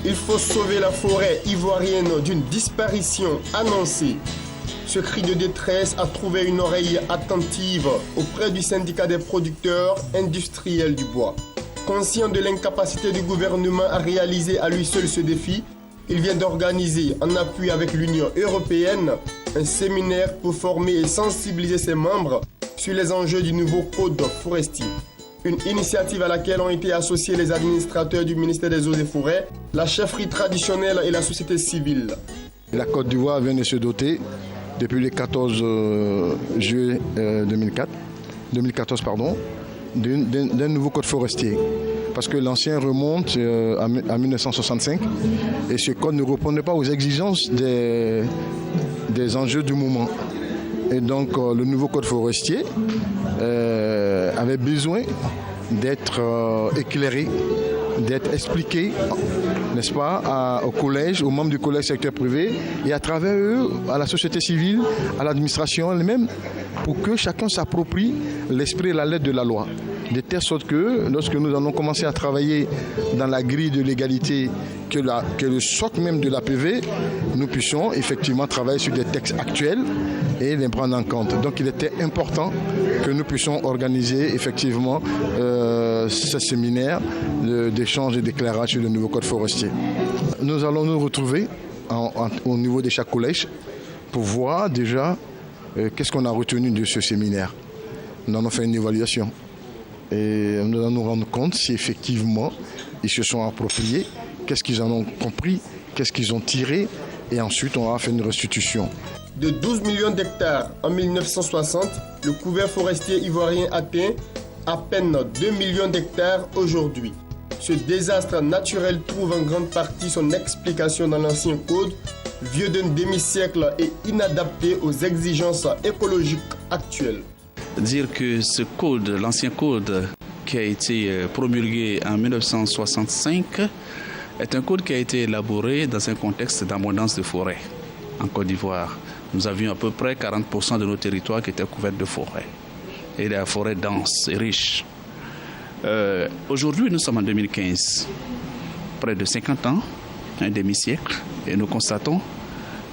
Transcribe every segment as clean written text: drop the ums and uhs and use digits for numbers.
Il faut sauver la forêt ivoirienne d'une disparition annoncée. Ce cri de détresse a trouvé une oreille attentive auprès du syndicat des producteurs industriels du bois. Conscient de l'incapacité du gouvernement à réaliser à lui seul ce défi, il vient d'organiser, en appui avec l'Union européenne, un séminaire pour former et sensibiliser ses membres sur les enjeux du nouveau code forestier. Une initiative à laquelle ont été associés les administrateurs du ministère des Eaux et Forêts, la chefferie traditionnelle et la société civile. La Côte d'Ivoire vient de se doter, depuis le 14 juillet 2014, d'un nouveau code forestier. Parce que l'ancien remonte à 1965 et ce code ne répondait pas aux exigences des enjeux du moment. Et donc le nouveau code forestier avait besoin d'être éclairé, d'être expliqué, n'est-ce pas, au collège, aux membres du collège secteur privé et à travers eux, à la société civile, à l'administration elle-même, pour que chacun s'approprie l'esprit et la lettre de la loi. De telle sorte que lorsque nous allons commencer à travailler dans la grille de l'égalité, que le socle même de l'APV, nous puissions effectivement travailler sur des textes actuels et les prendre en compte. Donc il était important que nous puissions organiser effectivement ce séminaire d'échange et d'éclairage sur le nouveau code forestier. Nous allons nous retrouver au niveau de chaque collège pour voir déjà qu'est-ce qu'on a retenu de ce séminaire. Nous allons faire une évaluation. Et nous allons nous rendre compte si effectivement ils se sont appropriés, qu'est-ce qu'ils en ont compris, qu'est-ce qu'ils ont tiré, et ensuite on va faire une restitution. De 12 millions d'hectares en 1960, le couvert forestier ivoirien atteint à peine 2 millions d'hectares aujourd'hui. Ce désastre naturel trouve en grande partie son explication dans l'ancien code, vieux d'un demi-siècle et inadapté aux exigences écologiques actuelles. Dire que ce code, l'ancien code qui a été promulgué en 1965, est un code qui a été élaboré dans un contexte d'abondance de forêt en Côte d'Ivoire. Nous avions à peu près 40% de nos territoires qui étaient couverts de forêts, et des forêts denses et riches. Aujourd'hui, nous sommes en 2015, près de 50 ans, un demi-siècle, et nous constatons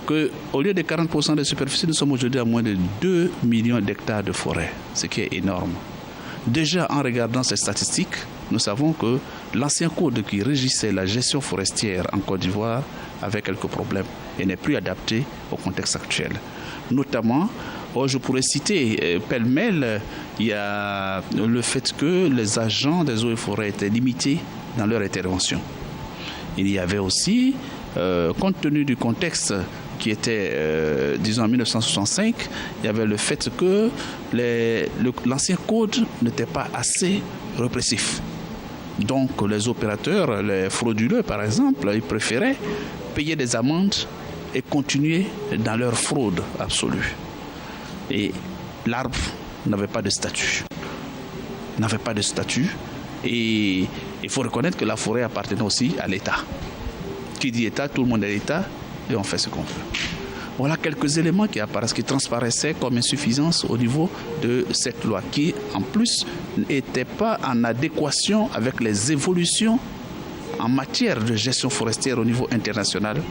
qu'au lieu de 40% de superficie, nous sommes aujourd'hui à moins de 2 millions d'hectares de forêt, ce qui est énorme. Déjà, en regardant ces statistiques, nous savons que l'ancien code qui régissait la gestion forestière en Côte d'Ivoire avait quelques problèmes et n'est plus adapté au contexte actuel. Notamment, je pourrais citer pêle-mêle, il y a le fait que les agents des eaux et forêts étaient limités dans leur intervention. Il y avait aussi, compte tenu du contexte qui était, disons, en 1965, il y avait le fait que l'ancien code n'était pas assez répressif. Donc, les opérateurs, les frauduleux, par exemple, ils préféraient payer des amendes et continuer dans leur fraude absolue. Et l'arbre n'avait pas de statut. Et il faut reconnaître que la forêt appartenait aussi à l'État. Qui dit État, tout le monde est l'État. Et on fait ce qu'on veut. Voilà quelques éléments qui apparaissent, qui transparaissaient comme insuffisance au niveau de cette loi, qui en plus n'était pas en adéquation avec les évolutions en matière de gestion forestière au niveau international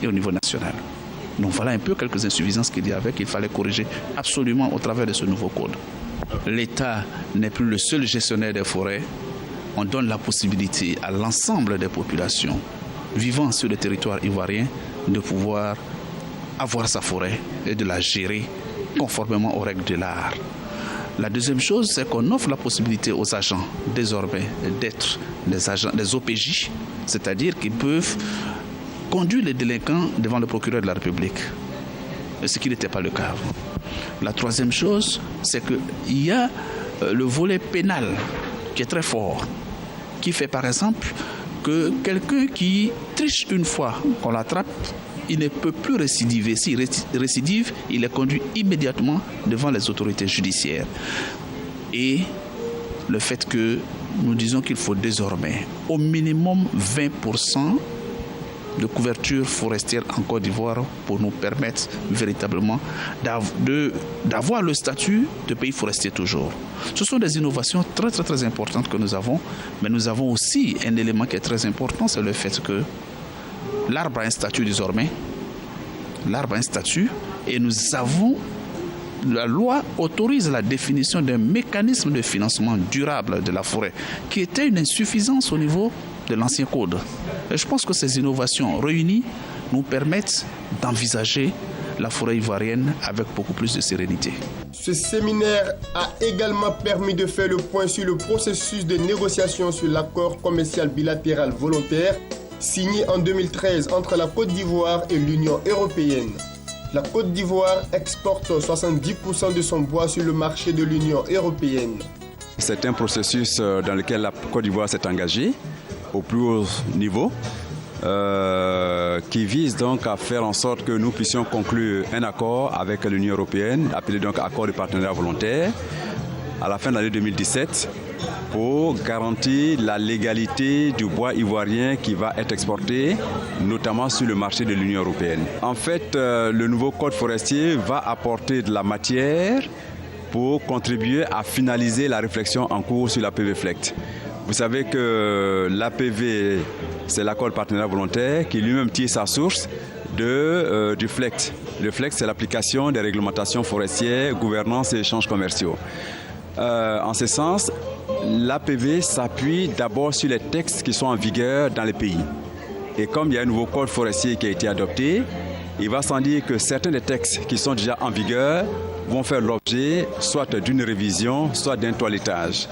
et au niveau national. Donc voilà un peu quelques insuffisances qu'il y avait, qu'il fallait corriger absolument au travers de ce nouveau code. L'État n'est plus le seul gestionnaire des forêts. On donne la possibilité à l'ensemble des populations vivant sur le territoire ivoirien de pouvoir avoir sa forêt et de la gérer conformément aux règles de l'art. La deuxième chose, c'est qu'on offre la possibilité aux agents désormais d'être des OPJ, c'est-à-dire qu'ils peuvent conduire les délinquants devant le procureur de la République, ce qui n'était pas le cas avant. La troisième chose, c'est qu'il y a le volet pénal qui est très fort, qui fait par exemple que quelqu'un qui triche une fois qu'on l'attrape, il ne peut plus récidiver. S'il récidive, il est conduit immédiatement devant les autorités judiciaires. Et le fait que nous disons qu'il faut désormais au minimum 20% de couverture forestière en Côte d'Ivoire pour nous permettre véritablement d'avoir le statut de pays forestier toujours. Ce sont des innovations très très très importantes que nous avons, mais nous avons aussi un élément qui est très important, c'est le fait que l'arbre a un statut désormais. L'arbre a un statut et la loi autorise la définition d'un mécanisme de financement durable de la forêt qui était une insuffisance au niveau de l'ancien code. Et je pense que ces innovations réunies nous permettent d'envisager la forêt ivoirienne avec beaucoup plus de sérénité. Ce séminaire a également permis de faire le point sur le processus de négociation sur l'accord commercial bilatéral volontaire signé en 2013 entre la Côte d'Ivoire et l'Union européenne. La Côte d'Ivoire exporte 70% de son bois sur le marché de l'Union européenne. C'est un processus dans lequel la Côte d'Ivoire s'est engagée au plus haut niveau, qui vise donc à faire en sorte que nous puissions conclure un accord avec l'Union européenne, appelé donc accord de partenariat volontaire, à la fin de l'année 2017, pour garantir la légalité du bois ivoirien qui va être exporté, notamment sur le marché de l'Union européenne. En fait, le nouveau code forestier va apporter de la matière pour contribuer à finaliser la réflexion en cours sur l'APV FLECT. Vous savez que l'APV, c'est l'accord de partenariat volontaire qui lui-même tire sa source du FLECT. Le FLECT, c'est l'application des réglementations forestières, gouvernance et échanges commerciaux. En ce sens, l'APV s'appuie d'abord sur les textes qui sont en vigueur dans les pays. Et comme il y a un nouveau code forestier qui a été adopté, il va sans dire que certains des textes qui sont déjà en vigueur vont faire l'objet soit d'une révision, soit d'un toilettage.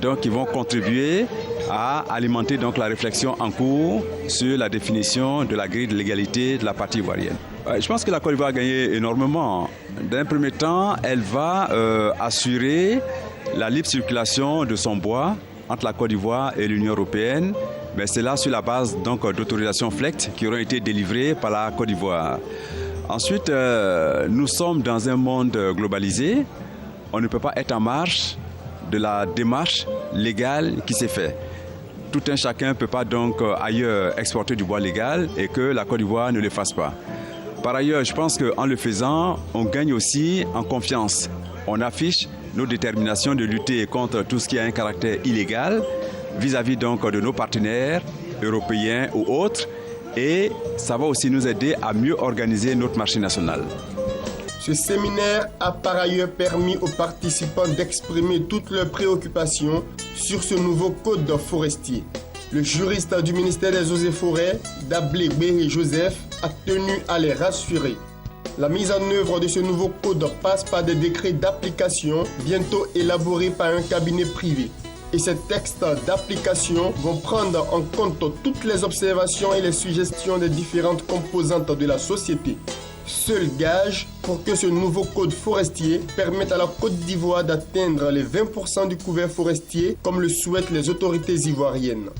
Donc, ils vont contribuer à alimenter donc la réflexion en cours sur la définition de la grille de légalité de la partie ivoirienne. Je pense que la Côte d'Ivoire a gagné énormément. D'un premier temps, elle va assurer la libre circulation de son bois entre la Côte d'Ivoire et l'Union européenne, mais c'est là sur la base donc d'autorisations FLECT qui auront été délivrées par la Côte d'Ivoire. Ensuite, nous sommes dans un monde globalisé. On ne peut pas être en marge de la démarche légale qui s'est faite. Tout un chacun ne peut pas donc ailleurs exporter du bois légal et que la Côte d'Ivoire ne le fasse pas. Par ailleurs, je pense qu'en le faisant, on gagne aussi en confiance. On affiche nos déterminations de lutter contre tout ce qui a un caractère illégal vis-à-vis donc de nos partenaires européens ou autres, et ça va aussi nous aider à mieux organiser notre marché national. Ce séminaire a par ailleurs permis aux participants d'exprimer toutes leurs préoccupations sur ce nouveau code forestier. Le juriste du ministère des Eaux et Forêts, Dablé Béhé Joseph, a tenu à les rassurer. La mise en œuvre de ce nouveau code passe par des décrets d'application bientôt élaborés par un cabinet privé. Et ces textes d'application vont prendre en compte toutes les observations et les suggestions des différentes composantes de la société. Seul gage pour que ce nouveau code forestier permette à la Côte d'Ivoire d'atteindre les 20% du couvert forestier comme le souhaitent les autorités ivoiriennes.